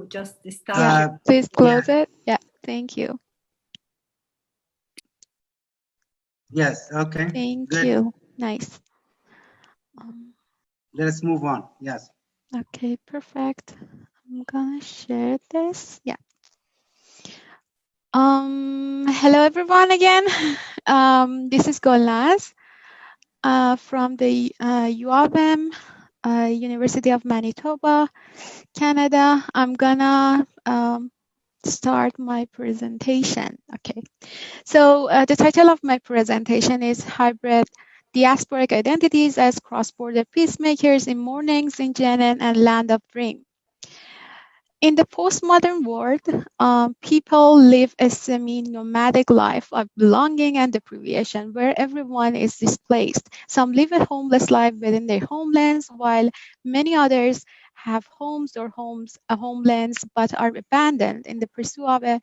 just start. Yeah, please close it. Yeah, thank you. Yes, okay. Thank Good. you. Nice. Let us move on. Yes. Okay, perfect. I'm gonna share this. Yeah. Hello everyone again. This is Golnaz from the U of M, University of Manitoba, Canada. I'm gonna start my presentation. Okay. So the title of my presentation is Hybrid Diasporic Identities as Cross-Border Peacemakers in Mornings in Jenin and Land of Dream. In the postmodern world, people live a semi-nomadic life of belonging and deprivation where everyone is displaced. Some live a homeless life within their homelands, while many others have homes or homelands but are abandoned in the pursuit of a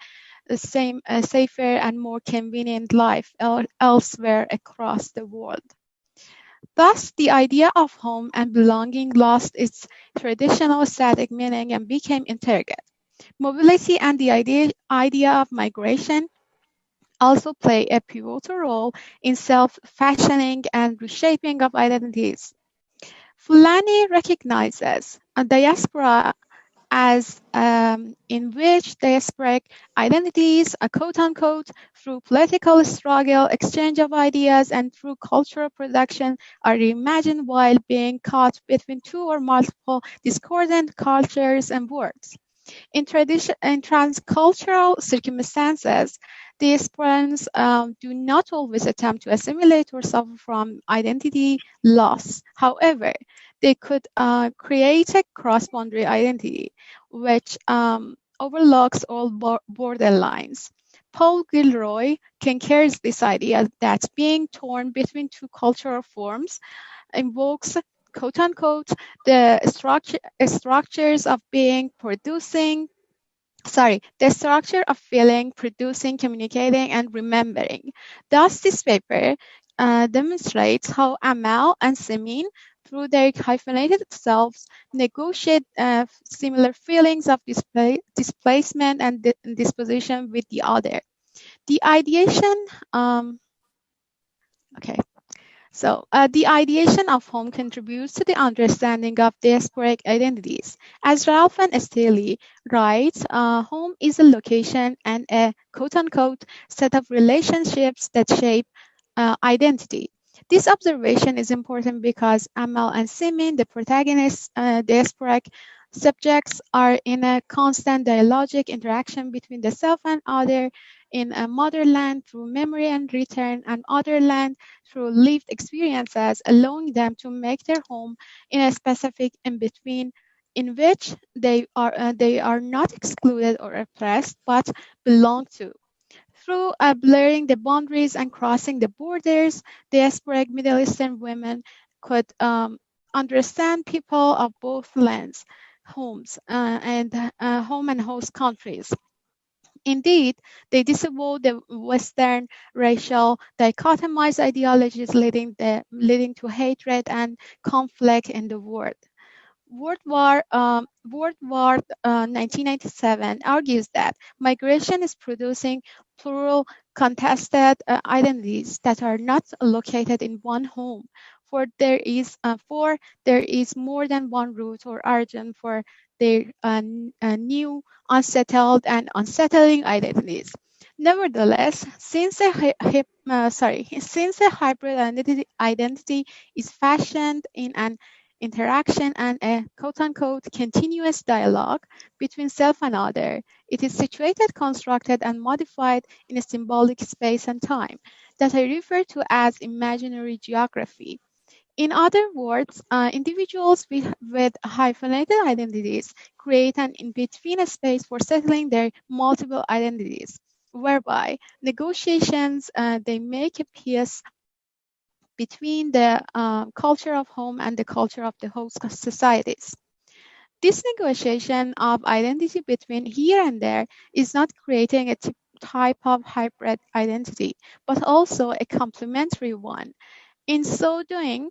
safer and more convenient life elsewhere across the world. Thus, the idea of home and belonging lost its traditional static meaning and became interrogate. Mobility and the idea of migration also play a pivotal role in self-fashioning and reshaping of identities. Fulani recognizes a diaspora as in which diasporic identities, quote-unquote, through political struggle, exchange of ideas, and through cultural production are reimagined while being caught between two or multiple discordant cultures and worlds. In transcultural circumstances, diasporans do not always attempt to assimilate or suffer from identity loss. However, they could create a cross-boundary identity, which overlooks all border lines. Paul Gilroy concurs this idea that being torn between two cultural forms invokes quote unquote the structures of being the structure of feeling, producing, communicating, and remembering. Thus, this paper demonstrates how Amal and Simin, through their hyphenated selves, negotiate similar feelings of displacement and disposition with the other. The ideation, the ideation of home contributes to the understanding of diasporic identities. As Ralph and Staley writes, home is a location and a quote-unquote set of relationships that shape identity. This observation is important because Amal and Simin, the protagonists, diasporic subjects, are in a constant dialogic interaction between the self and other in a motherland through memory and return, and otherland through lived experiences, allowing them to make their home in a specific in-between in which they are not excluded or oppressed, but belong to. Through blurring the boundaries and crossing the borders, diasporic Middle Eastern women could understand people of both lands, homes, and home and host countries. Indeed, they disavow the Western racial dichotomized ideologies leading to hatred and conflict in the world. World War 1997 argues that migration is producing plural contested identities that are not located in one home, for there is more than one root or origin for their new unsettled and unsettling identities. Nevertheless, since a hybrid identity is fashioned in an interaction and a quote-unquote continuous dialogue between self and other, it is situated, constructed, and modified in a symbolic space and time that I refer to as imaginary geography. In other words, individuals with hyphenated identities create an in-between space for settling their multiple identities, whereby negotiations they make a peace between the culture of home and the culture of the host societies. This negotiation of identity between here and there is not creating a type of hybrid identity, but also a complementary one. In so doing,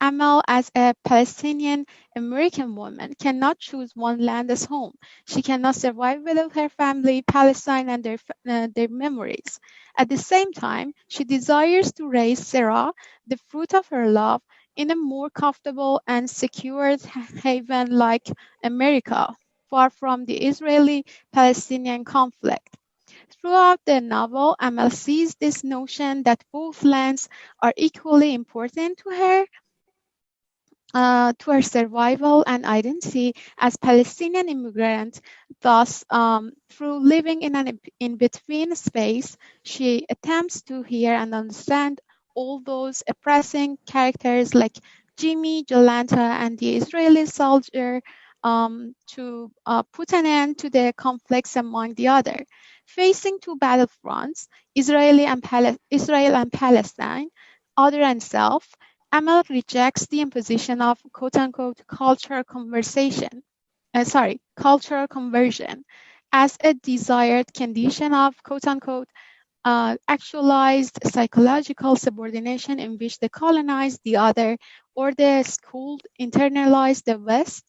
Amal, as a Palestinian American woman, cannot choose one land as home. She cannot survive without her family, Palestine, and their memories. At the same time, she desires to raise Sarah, the fruit of her love, in a more comfortable and secure haven like America, far from the Israeli-Palestinian conflict. Throughout the novel, Amal sees this notion that both lands are equally important to her survival and identity as Palestinian immigrant. Thus, through living in an in-between space, she attempts to hear and understand all those oppressing characters like Jimmy, Jolanta, and the Israeli soldier to put an end to the conflicts among the other. Facing two battlefronts, Israel and Palestine, other and self, Amal rejects the imposition of quote-unquote cultural conversion as a desired condition of quote-unquote actualized psychological subordination in which the colonized the other or the schooled internalize the West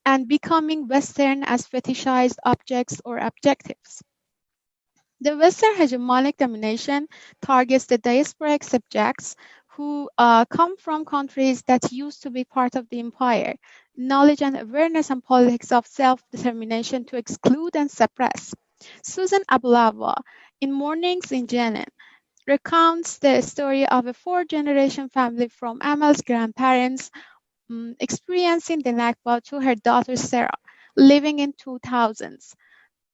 and becoming Western as fetishized objects or objectives. The Western hegemonic domination targets the diasporic subjects who come from countries that used to be part of the empire, knowledge and awareness and politics of self-determination to exclude and suppress. Susan Abulava, in Mornings in Jenin, recounts the story of a four-generation family from Amal's grandparents experiencing the Nakba to her daughter Sarah, living in 2000s.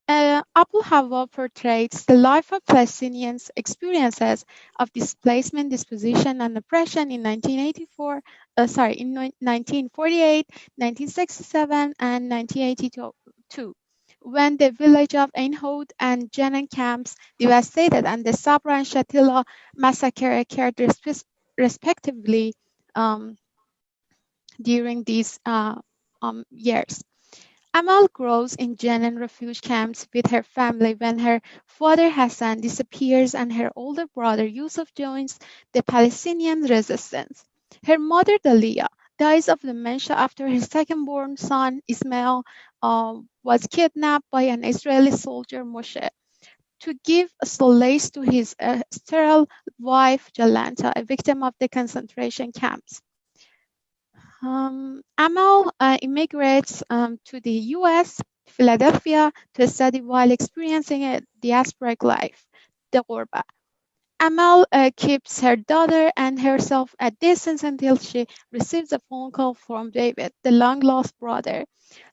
Abu Hawa portrays the life of Palestinians' experiences of displacement, dispossession, and oppression in 1948, 1967, and 1982, when the village of Ein Hod and Jenin camps devastated and the Sabra and Shatila massacre occurred respectively um, during these years. Amal grows in Jenin refugee camps with her family when her father Hassan disappears and her older brother Yusuf joins the Palestinian resistance. Her mother Dalia dies of dementia after her second-born son Ismail was kidnapped by an Israeli soldier Moshe to give solace to his sterile wife Jalanta, a victim of the concentration camps. Amal immigrates to the US, Philadelphia, to study while experiencing a diasporic life, the Ghurba. Amal keeps her daughter and herself at distance until she receives a phone call from David, the long-lost brother,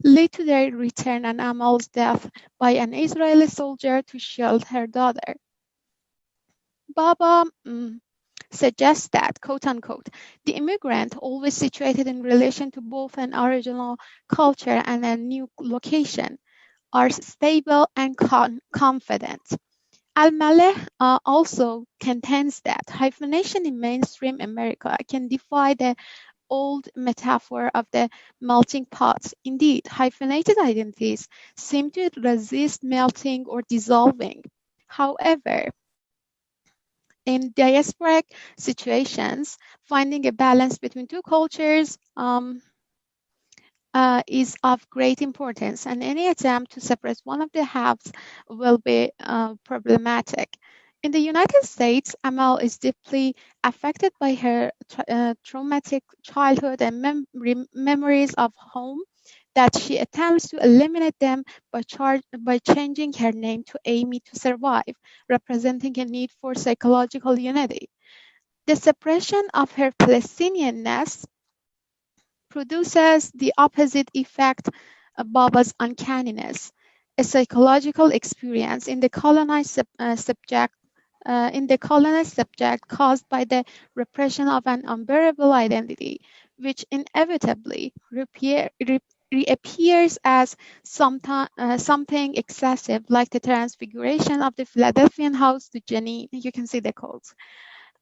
lead to their return and Amal's death by an Israeli soldier to shield her daughter. Baba suggests that, quote unquote, the immigrant, always situated in relation to both an original culture and a new location, are stable and confident. Al-Maleh also contends that hyphenation in mainstream America can defy the old metaphor of the melting pot. Indeed, hyphenated identities seem to resist melting or dissolving. However, in diasporic situations, finding a balance between two cultures is of great importance, and any attempt to suppress one of the halves will be problematic. In the United States, Amal is deeply affected by her traumatic childhood and memories of home that she attempts to eliminate them by changing her name to Amy to survive, representing a need for psychological unity. The suppression of her Palestinianness produces the opposite effect of Baba's uncanniness, a psychological experience in the colonized subject caused by the repression of an unbearable identity, which inevitably reappears as something excessive, like the transfiguration of the Philadelphian house to Jenin. You can see the quotes.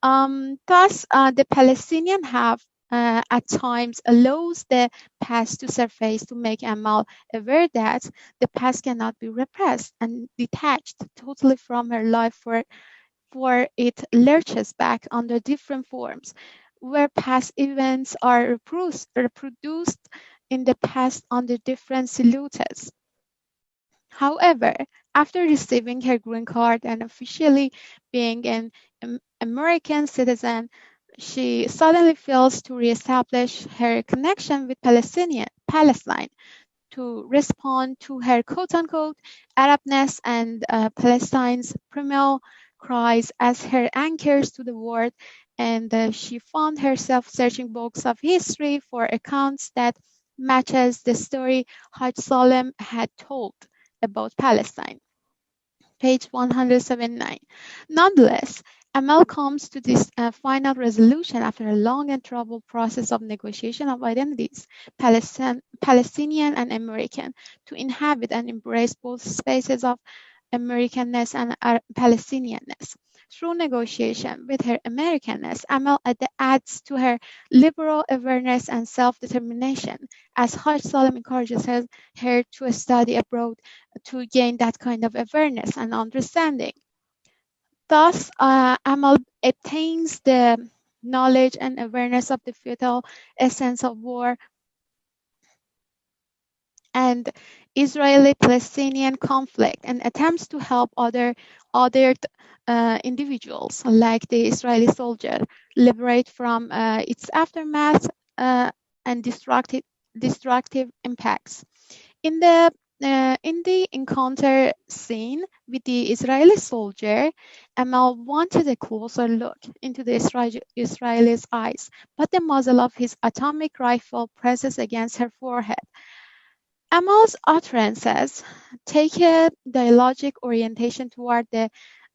Thus, the Palestinian have at times allows the past to surface to make Amal aware that the past cannot be repressed and detached totally from her life for it lurches back under different forms. where past events are reproduced in the past under different silhouettes. However, after receiving her green card and officially being an American citizen, she suddenly feels to reestablish her connection with Palestine, to respond to her quote-unquote Arabness and Palestine's primal cries as her anchors to the world, and she found herself searching books of history for accounts that matches the story Haj Salem had told about Palestine. Page 179. Nonetheless, Amal comes to this final resolution after a long and troubled process of negotiation of identities, Palestinian and American, to inhabit and embrace both spaces of Americanness and Palestinianness. Through negotiation with her Americanness, Amal adds to her liberal awareness and self-determination, as Haj Salem encourages her to study abroad to gain that kind of awareness and understanding. Thus, Amal obtains the knowledge and awareness of the fatal essence of war and Israeli-Palestinian conflict, and attempts to help other individuals, like the Israeli soldier, liberate from its aftermath and destructive impacts. In the encounter scene with the Israeli soldier, Amal wanted a closer look into the Israeli's eyes, but the muzzle of his atomic rifle presses against her forehead. Amal's utterances take a dialogic orientation toward the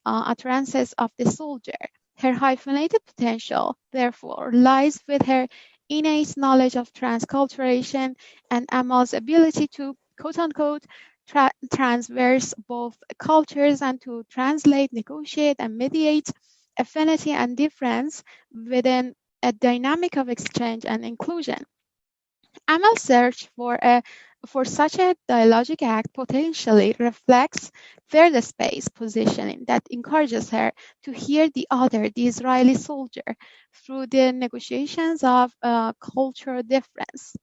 utterances of the soldier. Her hyphenated potential, therefore, lies with her innate knowledge of transculturation and Amal's ability to, quote unquote, transverse both cultures and to translate, negotiate, and mediate affinity and difference within a dynamic of exchange and inclusion. Amal's search for such a dialogic act potentially reflects further space positioning that encourages her to hear the other, the Israeli soldier, through the negotiations of cultural difference.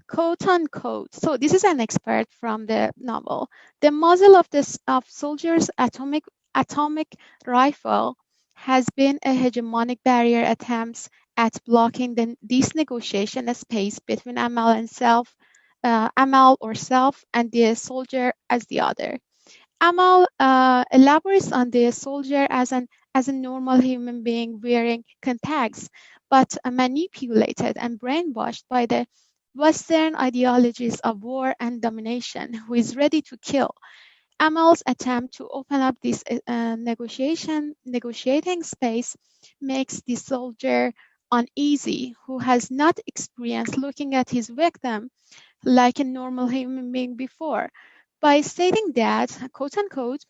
Quote unquote. So this is an expert from the novel. The muzzle of this of soldiers' atomic rifle has been a hegemonic barrier attempts at blocking this negotiation space between Amal or self, and the soldier as the other. Amal elaborates on the soldier as a normal human being wearing contacts, but manipulated and brainwashed by the Western ideologies of war and domination, who is ready to kill. Amal's attempt to open up this negotiating space makes the soldier uneasy, who has not experienced looking at his victim like a normal human being before, by stating that, quote unquote,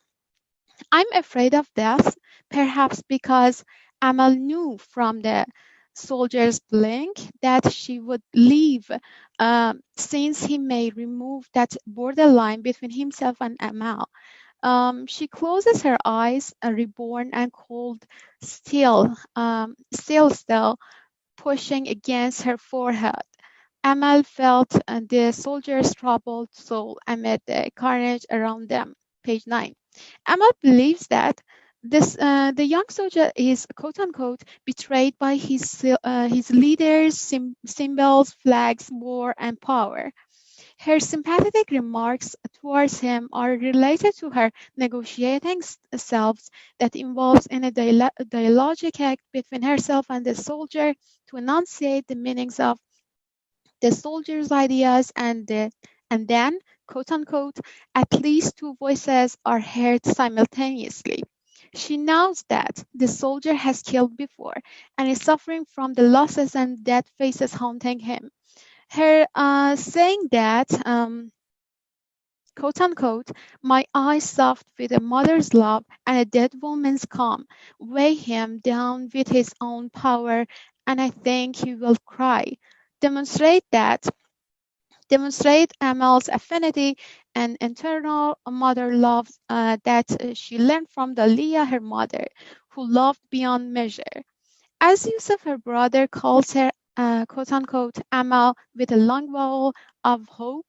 I'm afraid of death, perhaps because Amal knew from the soldier's blink that she would leave, since he may remove that borderline between himself and Amal. She closes her eyes, reborn and cold, still, pushing against her forehead. Amal felt the soldier's troubled soul amid the carnage around them. Page 9. Amal believes that the young soldier is quote unquote betrayed by his leaders, symbols, flags, war, and power. Her sympathetic remarks towards him are related to her negotiating selves that involves in a dialogic act between herself and the soldier to enunciate the meanings of the soldier's ideas, and then, quote unquote, at least two voices are heard simultaneously. She knows that the soldier has killed before and is suffering from the losses and dead faces haunting him. Her saying that, quote unquote, my eyes soft with a mother's love and a dead woman's calm weigh him down with his own power, and I think he will cry. Demonstrate that demonstrate Amal's affinity and internal mother love that she learned from the Leah, her mother, who loved beyond measure. As Yusuf, her brother, calls her quote unquote Amal with a long vowel of hope,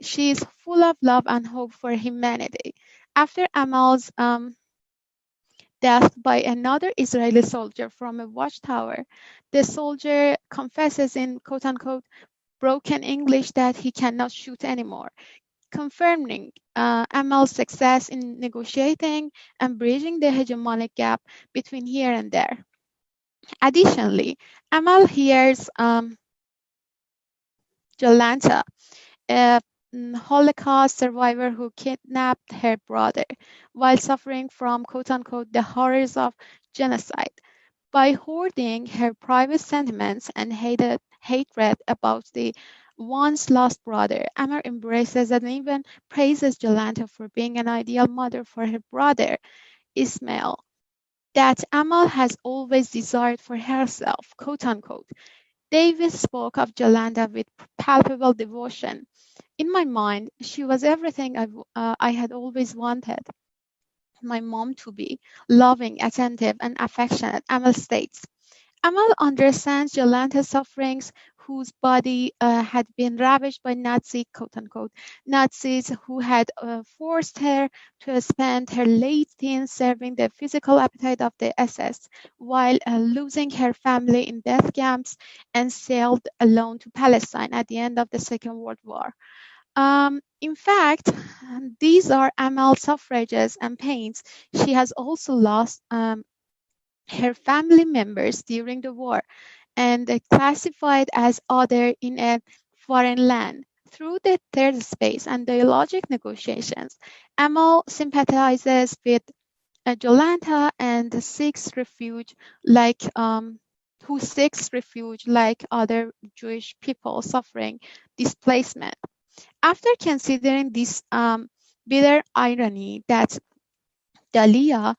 she is full of love and hope for humanity. After Amal's death by another Israeli soldier from a watchtower, the soldier confesses in quote unquote broken English that he cannot shoot anymore, confirming Amal's success in negotiating and bridging the hegemonic gap between here and there. Additionally, Amal hears Jolanta, a Holocaust survivor who kidnapped her brother while suffering from quote unquote the horrors of genocide. By hoarding her private sentiments and hatred about the once lost brother, Amar embraces and even praises Jolanta for being an ideal mother for her brother, Ismail, that Amal has always desired for herself, quote unquote. Davis spoke of Jolanta with palpable devotion. In my mind, she was everything I had always wanted my mom to be loving, attentive, and affectionate, Amal states. Amal understands Jolanta's sufferings, whose body had been ravaged by Nazi, quote unquote, Nazis who had forced her to spend her late teens serving the physical appetite of the SS, while losing her family in death camps and sailed alone to Palestine at the end of the Second World War. In fact, these are Amal's suffrages and pains. She has also lost her family members during the war and classified as other in a foreign land. Through the third space and dialogic negotiations, Amal sympathizes with Jolanta and who seeks refuge like other Jewish people suffering displacement. After considering this bitter irony that Dalia,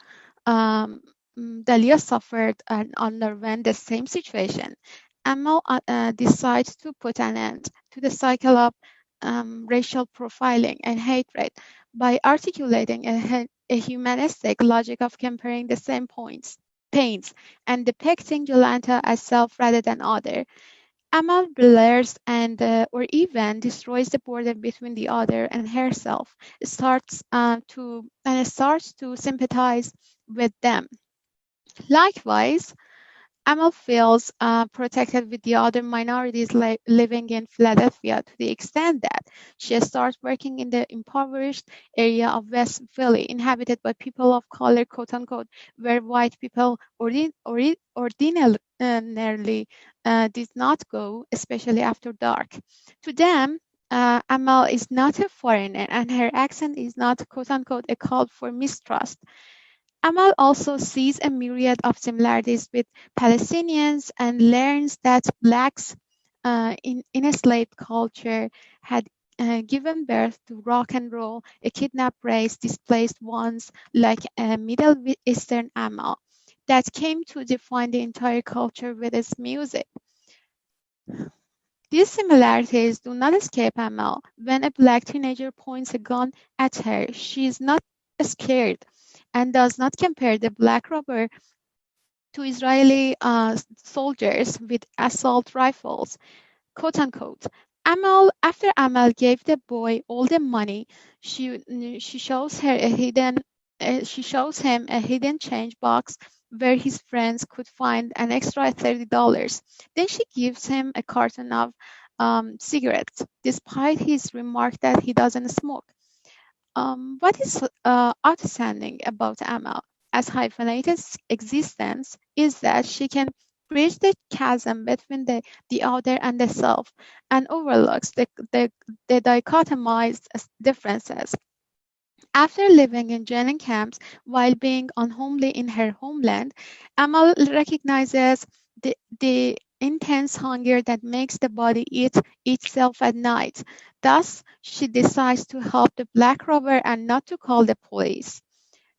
um, Dalia suffered and underwent the same situation, Amal decides to put an end to the cycle of racial profiling and hatred by articulating a humanistic logic of comparing the same pains, and depicting Jolanta as self rather than other. Amal blurs or even destroys the border between the other and herself, starts to sympathize with them. Likewise, Amal feels protected with the other minorities living in Philadelphia to the extent that she starts working in the impoverished area of West Philly, inhabited by people of color, quote unquote, where white people ordinarily did not go, especially after dark. To them, Amal is not a foreigner, and her accent is not, quote unquote, a call for mistrust. Amal also sees a myriad of similarities with Palestinians and learns that Blacks in a slave culture had given birth to rock and roll, a kidnapped race, displaced ones like a Middle Eastern Amal that came to define the entire culture with its music. These similarities do not escape Amal. When a Black teenager points a gun at her, she is not scared and does not compare the Black robber to Israeli soldiers with assault rifles, quote unquote. After Amal gave the boy all the money, she shows her a hidden she shows him a hidden change box where his friends could find an extra $30. Then she gives him a carton of cigarettes, despite his remark that he doesn't smoke. What is outstanding about Amal as hyphenated existence is that she can bridge the chasm between the other and the self and overlooks the dichotomized differences. After living in Jenin camps while being unhomely in her homeland, Amal recognizes the intense hunger that makes the body eat itself at night. Thus, she decides to help the black robber and not to call the police.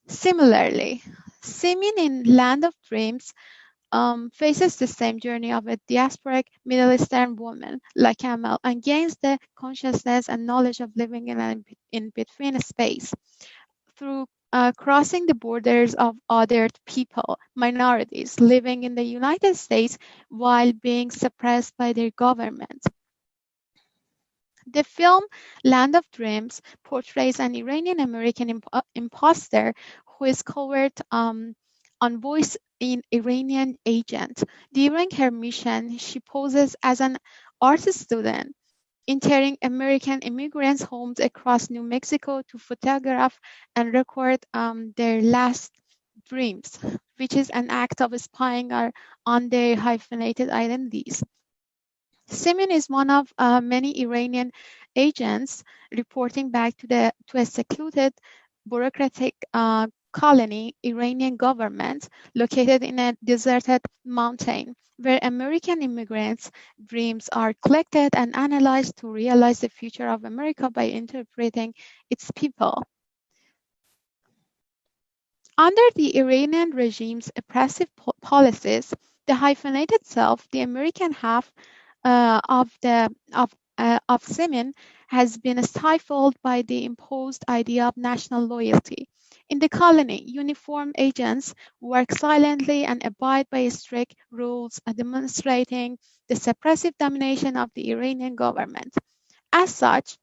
Similarly, Simin in Land of Dreams faces the same journey of a diasporic Middle Eastern woman like Amal and gains the consciousness and knowledge of living in between space through crossing the borders of other people, minorities living in the United States while being suppressed by their government. The film Land of Dreams portrays an Iranian American imposter who is covered on voice in Iranian agent. During her mission, she poses as an art student, entering American immigrants' homes across New Mexico to photograph and record their last dreams, which is an act of spying on their hyphenated identities. Simin is one of many Iranian agents reporting back to a secluded bureaucratic colony Iranian government located in a deserted mountain where American immigrants' dreams are collected and analyzed to realize the future of America by interpreting its people. Under the Iranian regime's oppressive policies, the hyphenated self, the American half of Simin, has been stifled by the imposed idea of national loyalty. In the colony, uniformed agents work silently and abide by strict rules, demonstrating the suppressive domination of the Iranian government. As such,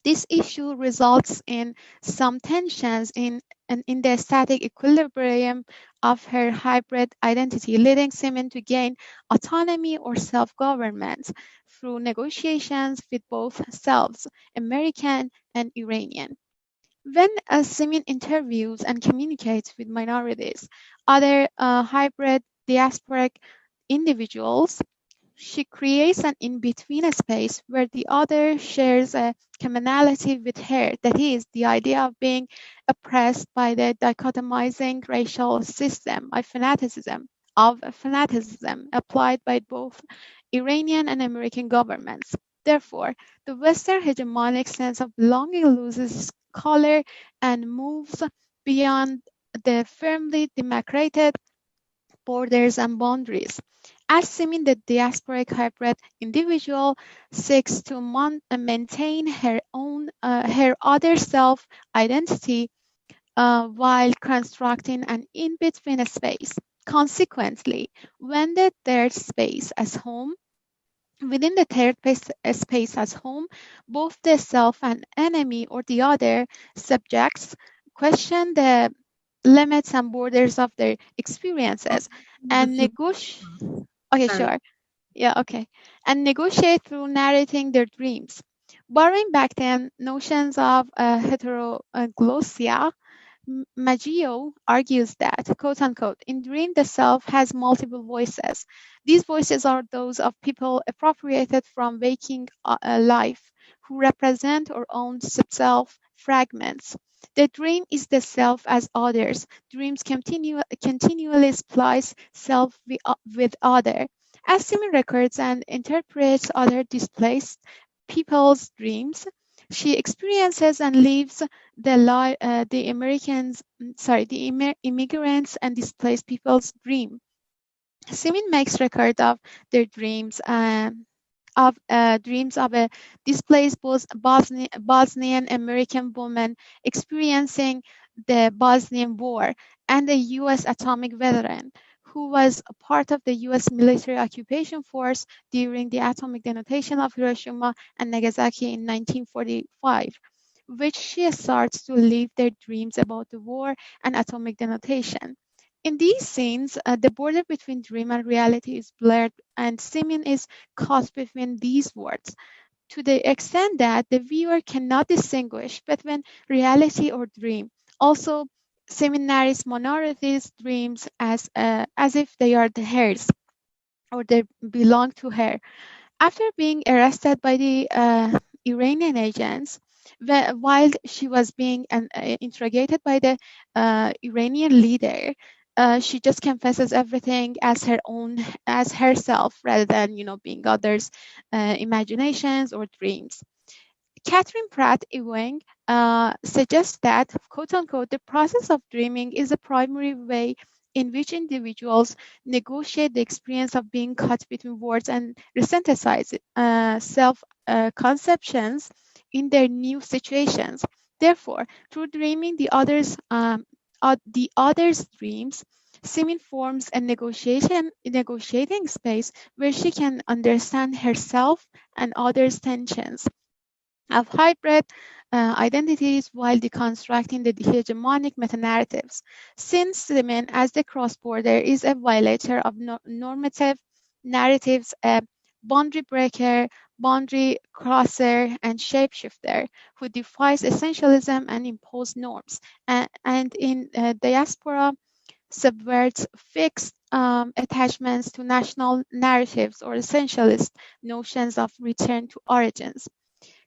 this issue results in some tensions in the static equilibrium of her hybrid identity, leading Simin to gain autonomy or self-government through negotiations with both selves, American and Iranian. When Simin interviews and communicates with minorities, other hybrid diasporic individuals, she creates an in-between space where the other shares a commonality with her, that is, the idea of being oppressed by the dichotomizing racial system of fanaticism applied by both Iranian and American governments. Therefore, the Western hegemonic sense of belonging loses color and moves beyond the firmly demarcated borders and boundaries. Assuming the diasporic hybrid individual seeks to maintain her other self identity while constructing an in-between space. Consequently, when the third space as home within the third space as home, both the self and enemy or the other subjects question the limits and borders of their experiences and negotiate. Okay, Sorry. sure. Yeah, okay. And negotiate through narrating their dreams. Borrowing back then notions of heteroglossia, Maggio argues that, quote unquote, in dream the self has multiple voices. These voices are those of people appropriated from waking life, who represent or own self fragments. The dream is the self as others. Dreams continually splice self with other. As Simi records and interprets other displaced people's dreams, she experiences and lives the immigrants and displaced people's dream. Simin makes record of their dreams of a displaced Bosnian American woman experiencing the Bosnian War and a U.S. atomic veteran who was a part of the U.S. military occupation force during the atomic detonation of Hiroshima and Nagasaki in 1945, which she starts to live their dreams about the war and atomic detonation. In these scenes, the border between dream and reality is blurred, and Simeon is caught between these worlds to the extent that the viewer cannot distinguish between reality or dream. Also, seminaries minorities dreams as if they are hers or they belong to her. After being arrested by the Iranian agents, while she was being interrogated by the Iranian leader, she just confesses everything as her own, as herself, rather than being others' imaginations or dreams. Catherine Pratt Ewing suggests that, quote unquote, the process of dreaming is a primary way in which individuals negotiate the experience of being caught between words and resynthesize self conceptions in their new situations. Therefore, through dreaming the other's dreams, Simin forms a negotiating space where she can understand herself and others' tensions of hybrid identities while deconstructing the hegemonic meta-narratives. Since the man as the cross-border is a violator of normative narratives, a boundary breaker, boundary crosser, and shapeshifter who defies essentialism and impose norms, and in diaspora subverts fixed attachments to national narratives or essentialist notions of return to origins.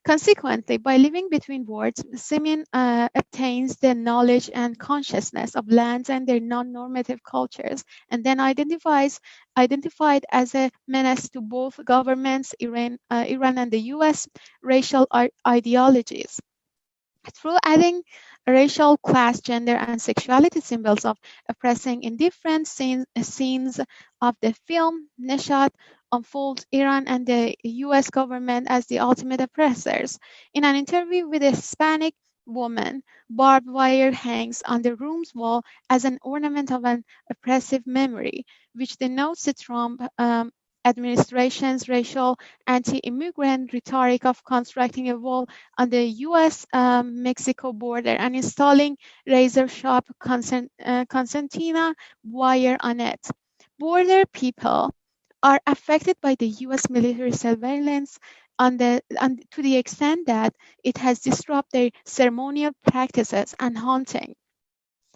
Consequently, by living between worlds, Simeon obtains the knowledge and consciousness of lands and their non-normative cultures, and then identified as a menace to both governments, Iran and the U.S. racial ideologies. Through adding racial, class, gender, and sexuality symbols of oppressing in different scenes of the film, Nishat unfolds Iran and the US government as the ultimate oppressors. In an interview with a Hispanic woman, barbed wire hangs on the room's wall as an ornament of an oppressive memory, which denotes the Trump administration's racial anti-immigrant rhetoric of constructing a wall on the US-Mexico border and installing razor-sharp concertina wire on it. Border people are affected by the US military surveillance to the extent that it has disrupted their ceremonial practices and hunting.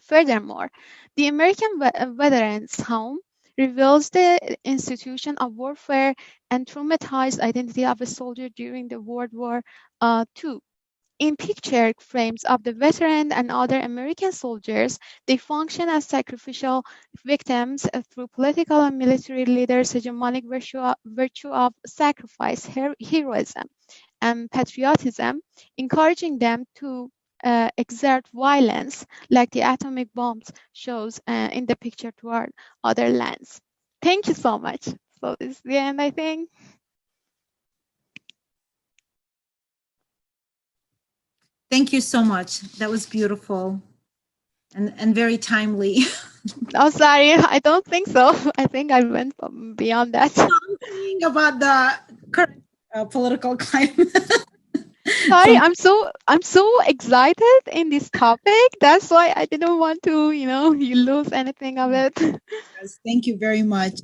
Furthermore, the American Veterans Home reveals the institution of warfare and traumatized identity of a soldier during the World War II. In picture frames of the veteran and other American soldiers, they function as sacrificial victims through political and military leaders' hegemonic virtue of sacrifice, heroism, and patriotism, encouraging them to exert violence like the atomic bombs shows in the picture toward other lands. Thank you so much. So this is the end, I think. Thank you so much. That was beautiful and very timely. Oh, sorry, I don't think so. I think I went beyond that. Something about the current political climate. Sorry, I'm so excited in this topic. That's why I didn't want to, you lose anything of it. Yes, thank you very much.